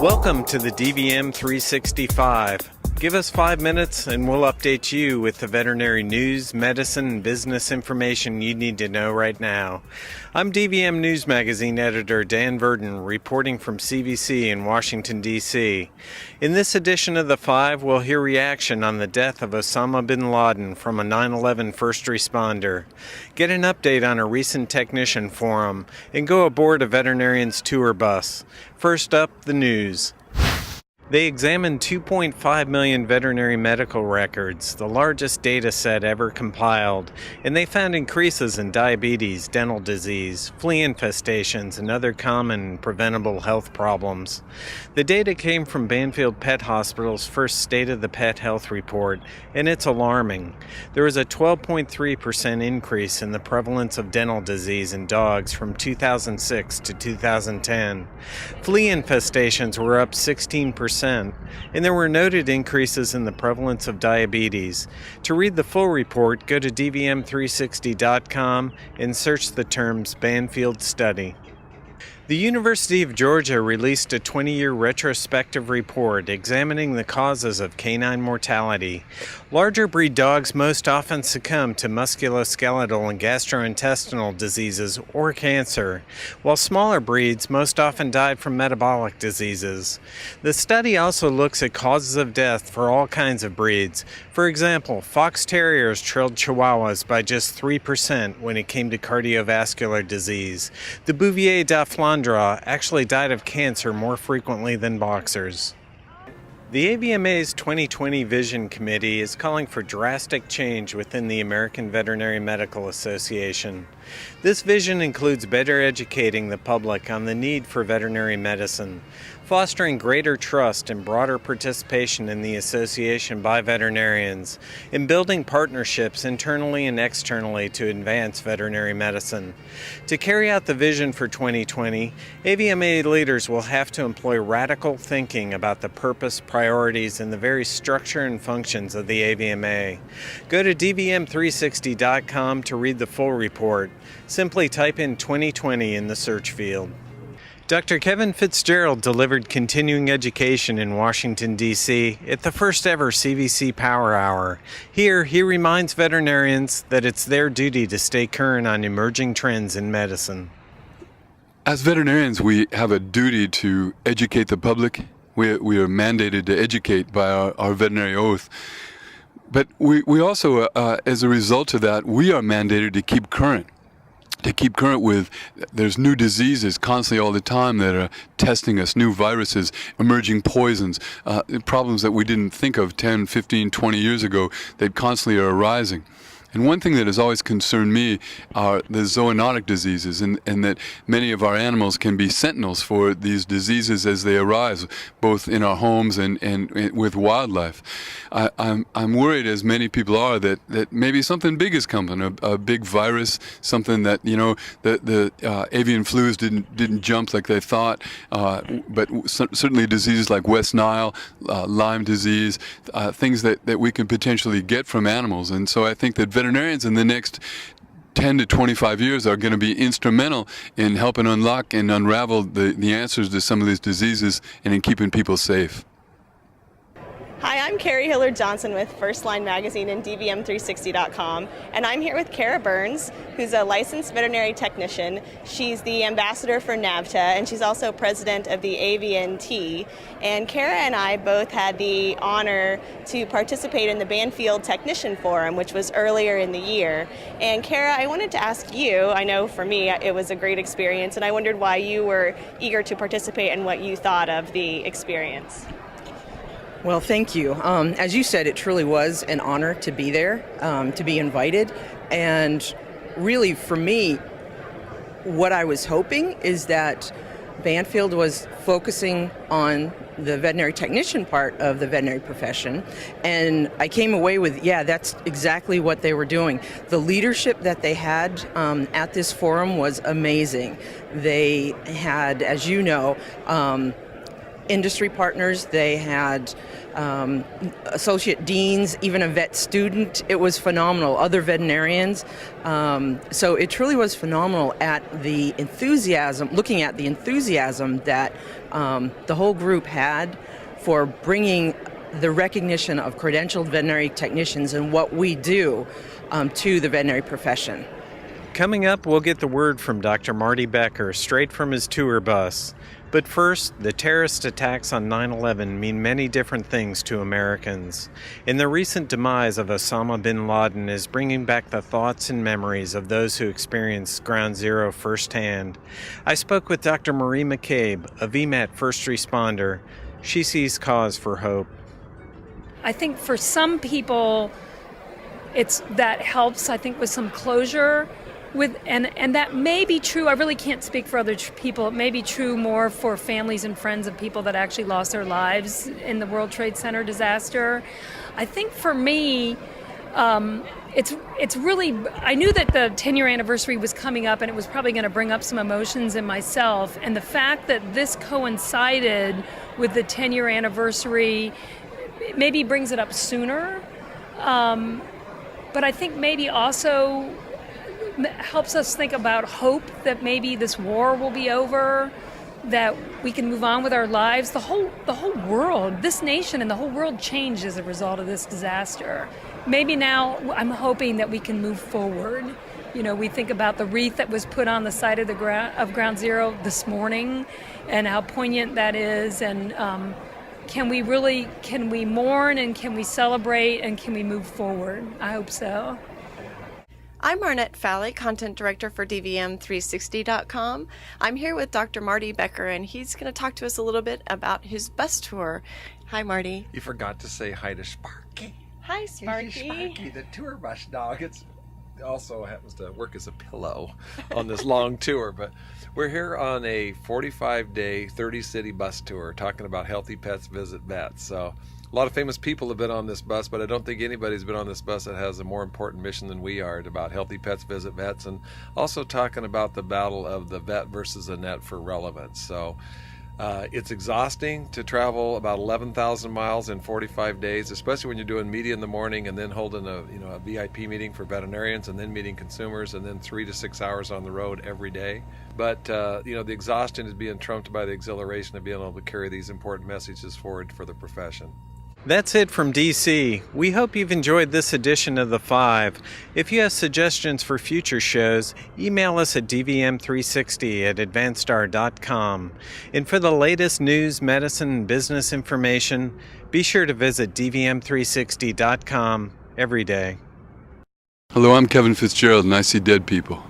Welcome to the DVM365. Give us 5 minutes and we'll update you with the veterinary news, medicine, and business information you need to know right now. I'm DVM Newsmagazine editor Dan Verdon, reporting from CBC in Washington, D.C. In this edition of the 5, we'll hear reaction on the death of Osama bin Laden from a 9/11 first responder, get an update on a recent technician forum, and go aboard a veterinarian's tour bus. First up, the news. They examined 2.5 million veterinary medical records, the largest data set ever compiled, and they found increases in diabetes, dental disease, flea infestations, and other common and preventable health problems. The data came from Banfield Pet Hospital's first State of the Pet Health Report, and it's alarming. There was a 12.3% increase in the prevalence of dental disease in dogs from 2006 to 2010. Flea infestations were up 16%. And there were noted increases in the prevalence of diabetes. To read the full report, go to dvm360.com and search the terms Banfield Study. The University of Georgia released a 20-year retrospective report examining the causes of canine mortality. Larger breed dogs most often succumb to musculoskeletal and gastrointestinal diseases or cancer, while smaller breeds most often died from metabolic diseases. The study also looks at causes of death for all kinds of breeds. For example, fox terriers trailed chihuahuas by just 3% when it came to cardiovascular disease. The Bouvier d'Aflandre actually died of cancer more frequently than boxers. The AVMA's 2020 Vision Committee is calling for drastic change within the American Veterinary Medical Association. This vision includes better educating the public on the need for veterinary medicine, fostering greater trust and broader participation in the association by veterinarians, and building partnerships internally and externally to advance veterinary medicine. To carry out the vision for 2020, AVMA leaders will have to employ radical thinking about the purpose, priorities, and the very structure and functions of the AVMA. Go to dvm360.com to read the full report. Simply type in 2020 in the search field. Dr. Kevin Fitzgerald delivered continuing education in Washington, D.C. at the first ever CVC Power Hour. Here, he reminds veterinarians that it's their duty to stay current on emerging trends in medicine. As veterinarians, we have a duty to educate the public. We are mandated to educate by our veterinary oath. But we also, as a result of that, we are mandated to keep current. With, there's new diseases constantly all the time that are testing us, new viruses, emerging poisons, problems that we didn't think of 10, 15, 20 years ago that constantly are arising. And one thing that has always concerned me are the zoonotic diseases, and that many of our animals can be sentinels for these diseases as they arise, both in our homes and with wildlife. I'm worried, as many people are, that maybe something big is coming, a big virus, something that, the avian flus didn't jump like they thought, but certainly diseases like West Nile, Lyme disease, things that we can potentially get from animals. And so I think that veterinarians in the next 10 to 25 years are going to be instrumental in helping unlock and unravel the answers to some of these diseases and in keeping people safe. Hi, I'm Carrie Hillard-Johnson with First Line Magazine and dvm360.com, and I'm here with Kara Burns, who's a licensed veterinary technician. She's the ambassador for NAVTA, and she's also president of the AVNT. And Kara and I both had the honor to participate in the Banfield Technician Forum, which was earlier in the year. And Kara, I wanted to ask you, I know for me it was a great experience, and I wondered why you were eager to participate and what you thought of the experience. Well, thank you. As you said, it truly was an honor to be there, to be invited. And really, for me, what I was hoping is that Banfield was focusing on the veterinary technician part of the veterinary profession. And I came away with, that's exactly what they were doing. The leadership that they had at this forum was amazing. They had, as you know, industry partners, they had associate deans, even a vet student. It was phenomenal. Other veterinarians. So it truly was phenomenal at the enthusiasm, looking at the enthusiasm that the whole group had for bringing the recognition of credentialed veterinary technicians and what we do to the veterinary profession. Coming up, we'll get the word from Dr. Marty Becker straight from his tour bus. But first, the terrorist attacks on 9/11 mean many different things to Americans. And the recent demise of Osama bin Laden is bringing back the thoughts and memories of those who experienced Ground Zero firsthand. I spoke with Dr. Marie McCabe, a VMAT first responder. She sees cause for hope. I think for some people, that helps, I think, with some closure. And that may be true. I really can't speak for other people. It may be true more for families and friends of people that actually lost their lives in the World Trade Center disaster. I think for me, it's really, I knew that the 10-year anniversary was coming up and it was probably going to bring up some emotions in myself. And the fact that this coincided with the 10-year anniversary maybe brings it up sooner. But I think maybe also helps us think about hope that maybe this war will be over, that we can move on with our lives. The whole world, this nation and the whole world changed as a result of this disaster. Maybe now I'm hoping that we can move forward. You know, we think about the wreath that was put on the side of Ground Zero this morning and how poignant that is, and can we mourn and can we celebrate and can we move forward? I hope so. I'm Arnett Falley, Content Director for dvm360.com. I'm here with Dr. Marty Becker, and he's going to talk to us a little bit about his bus tour. Hi, Marty. You forgot to say hi to Sparky. Hi, Sparky. Sparky, the tour bus dog. It also happens to work as a pillow on this long tour, but we're here on a 45-day, 30-city bus tour talking about healthy pets visit vets. So a lot of famous people have been on this bus, but I don't think anybody's been on this bus that has a more important mission than we are about healthy pets visit vets, and also talking about the battle of the vet versus the net for relevance. So it's exhausting to travel about 11,000 miles in 45 days, especially when you're doing media in the morning and then holding a VIP meeting for veterinarians and then meeting consumers and then 3 to 6 hours on the road every day. But the exhaustion is being trumped by the exhilaration of being able to carry these important messages forward for the profession. That's it from DC. We hope you've enjoyed this edition of The Five. If you have suggestions for future shows, email us at dvm360@advancedstar.com. And for the latest news, medicine, and business information, be sure to visit dvm360.com every day. Hello, I'm Kevin Fitzgerald, and I see dead people.